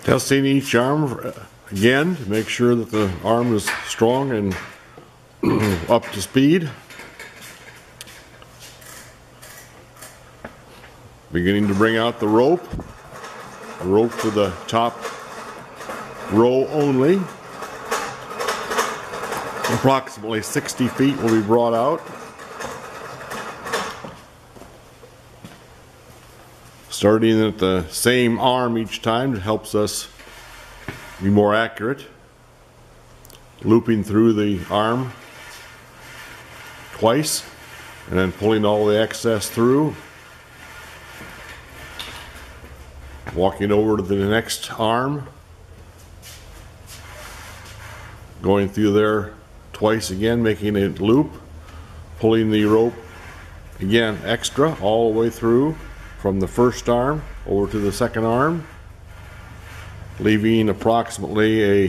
Testing each arm again to make sure that the arm is strong and up to speed. Beginning to bring out the rope for the top row only. Approximately 60 feet will be brought out. Starting at the same arm each time, it helps us be more accurate. Looping through the arm twice and then pulling all the excess through. Walking over to the next arm, going through there twice again, making a loop, pulling the rope again extra all the way through from the first arm over to the second arm, leaving approximately a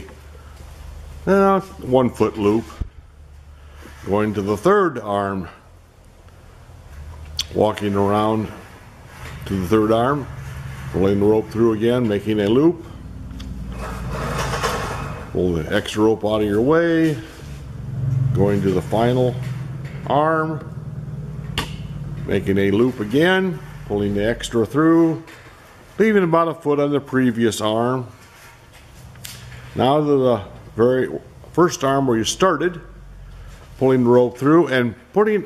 1 foot loop. Going to the third arm, walking around to the third arm, pulling the rope through again, making a loop. Pull the extra rope out of your way. Going to the final arm, making a loop again, pulling the extra through, leaving about a foot on the previous arm. Now to the very first arm where you started, pulling the rope through and putting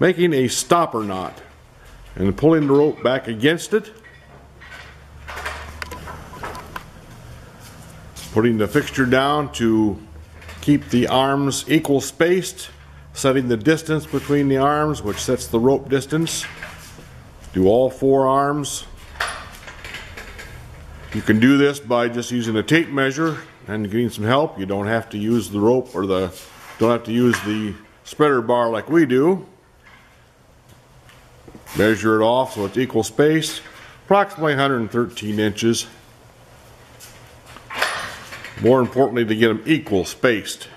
making a stopper knot and pulling the rope back against it, putting the fixture down to keep the arms equal spaced, setting the distance between the arms, which sets the rope distance. Do all 4 arms. You can do this by just using a tape measure and getting some help. You don't have to use the rope or don't have to use the spreader bar like we do. Measure it off so it's equal space, approximately 113 inches. More importantly, to get them equal spaced.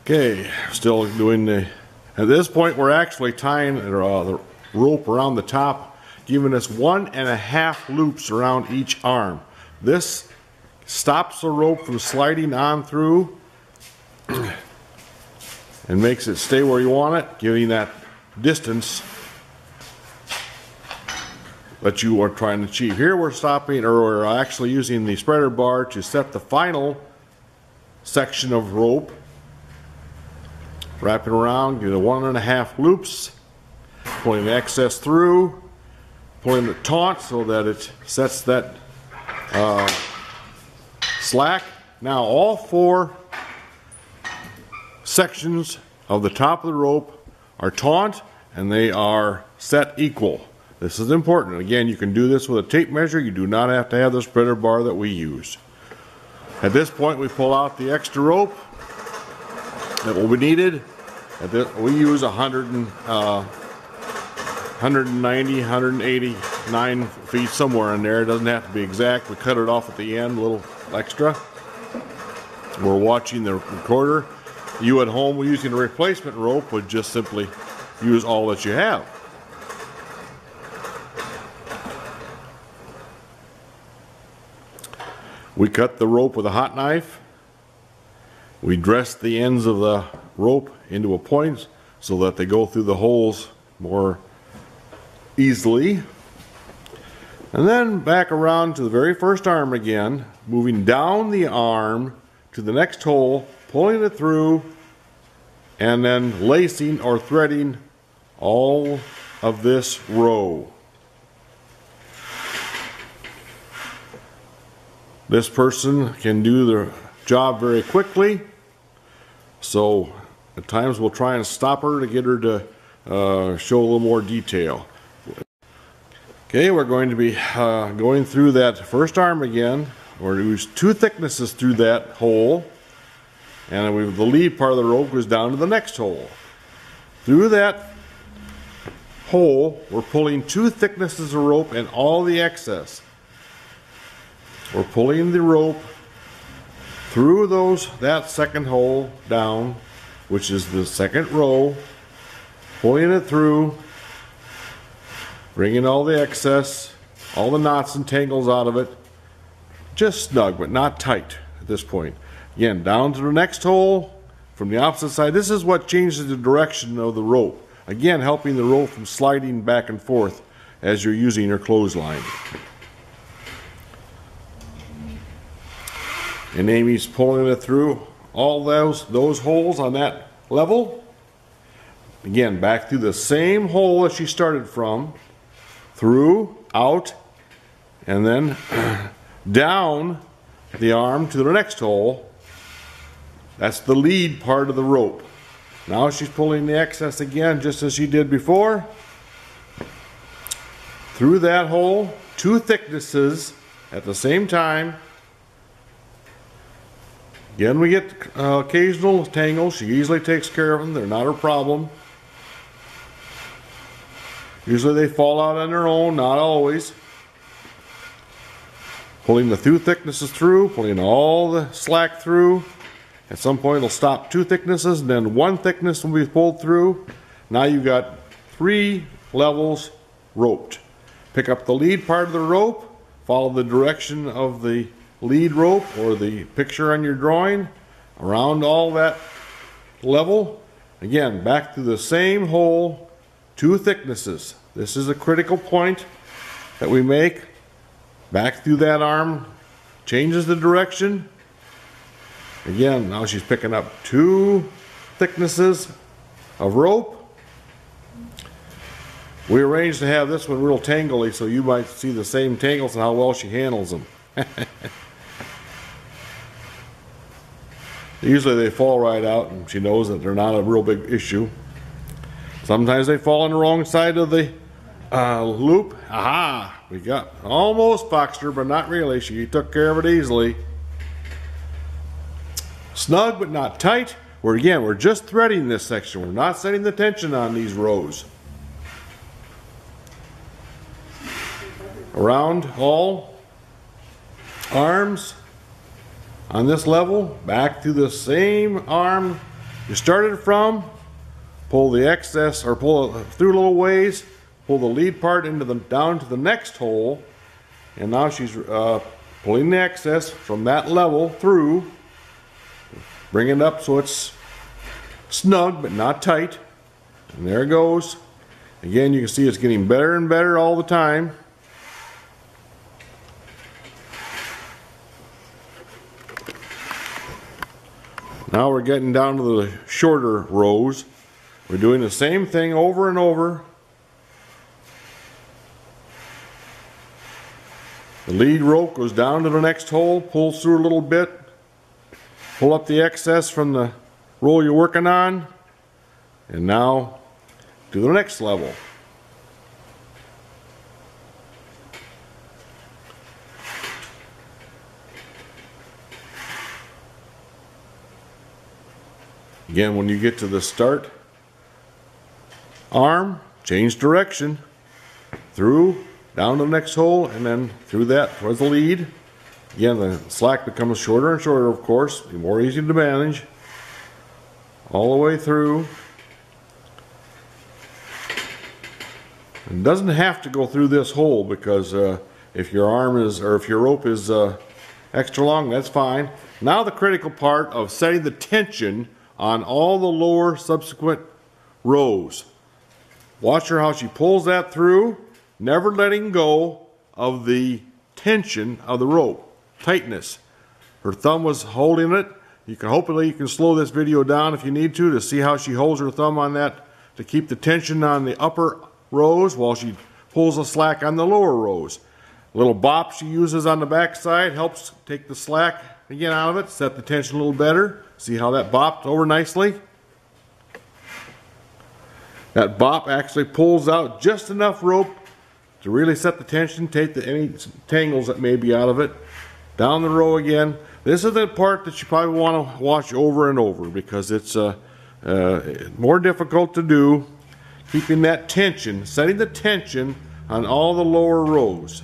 Okay, still doing at this point we're actually tying the rope around the top, giving us 1.5 loops around each arm. This stops the rope from sliding on through and makes it stay where you want it, giving that distance that you are trying to achieve. Here we're stopping, or we're actually using the spreader bar to set the final section of rope. Wrapping around, do the 1.5 loops, pulling the excess through, pulling the taut so that it sets that slack. Now all 4 sections of the top of the rope are taut and they are set equal. This is important. Again, you can do this with a tape measure. You do not have to have the spreader bar that we use. At this point, we pull out the extra rope that will be needed. We use 190, 189 feet, somewhere in there. It doesn't have to be exact. We cut it off at the end, a little extra. We're watching the recorder. You at home using a replacement rope would just simply use all that you have. We cut the rope with a hot knife. We dress the ends of the rope into a point so that they go through the holes more easily. And then back around to the very first arm again, moving down the arm to the next hole, pulling it through, and then lacing or threading all of this row. This person can do the job very quickly, so at times we'll try and stop her to get her to show a little more detail. Okay, we're going to be going through that first arm again. We're use 2 thicknesses through that hole, and the lead part of the rope goes down to the next hole. Through that hole, we're pulling 2 thicknesses of rope and all the excess. We're pulling the rope through that second hole down, which is the second row, pulling it through, bringing all the excess, all the knots and tangles out of it, just snug but not tight at this point. Again, down to the next hole from the opposite side. This is what changes the direction of the rope. Again, helping the rope from sliding back and forth as you're using your clothesline. And Amy's pulling it through all those holes on that level. Again, back through the same hole that she started from, through, out, and then down the arm to the next hole. That's the lead part of the rope. Now she's pulling the excess again, just as she did before. Through that hole, 2 thicknesses at the same time. Again, we get occasional tangles. She easily takes care of them. They're not her problem. Usually they fall out on their own, not always. Pulling the 2 thicknesses through, pulling all the slack through. At some point it'll stop 2 thicknesses, and then 1 thickness will be pulled through. Now you've got 3 levels roped. Pick up the lead part of the rope, follow the direction of the lead rope or the picture on your drawing around all that level. Again, back to the same hole, 2 thicknesses. This is a critical point that we make. Back through that arm, changes the direction. Again, now she's picking up 2 thicknesses of rope. We arranged to have this one real tangly, so you might see the same tangles and how well she handles them. Usually they fall right out, and she knows that they're not a real big issue. Sometimes they fall on the wrong side of the loop. Aha! We got almost foxed her, but not really. She took care of it easily. Snug but not tight. We're just threading this section. We're not setting the tension on these rows. Around all arms on this level, back to the same arm you started from. Pull the excess, or pull it through a little ways. Pull the lead part into down to the next hole, and now she's pulling the excess from that level through. Bring it up so it's snug but not tight, and there it goes. Again, you can see it's getting better and better all the time. Now we're getting down to the shorter rows. We're doing the same thing over and over. The lead rope goes down to the next hole, pulls through a little bit, pull up the excess from the roll you're working on, and now to the next level. Again, when you get to the start arm, change direction, through, down to the next hole, and then through that towards the lead. Again, the slack becomes shorter and shorter, of course, be more easy to manage. All the way through. It doesn't have to go through this hole, because if your arm is, or if your rope is extra long, that's fine. Now the critical part of setting the tension on all the lower subsequent rows. Watch her how she pulls that through, never letting go of the tension of the rope, tightness. Her thumb was holding it. Hopefully you can slow this video down if you need to see how she holds her thumb on that to keep the tension on the upper rows while she pulls the slack on the lower rows. A little bop she uses on the back side helps take the slack again out of it, set the tension a little better. See how that bopped over nicely? That bop actually pulls out just enough rope to really set the tension, take any tangles that may be out of it. Down the row again. This is the part that you probably want to watch over and over, because it's more difficult to do. Keeping that tension, setting the tension on all the lower rows.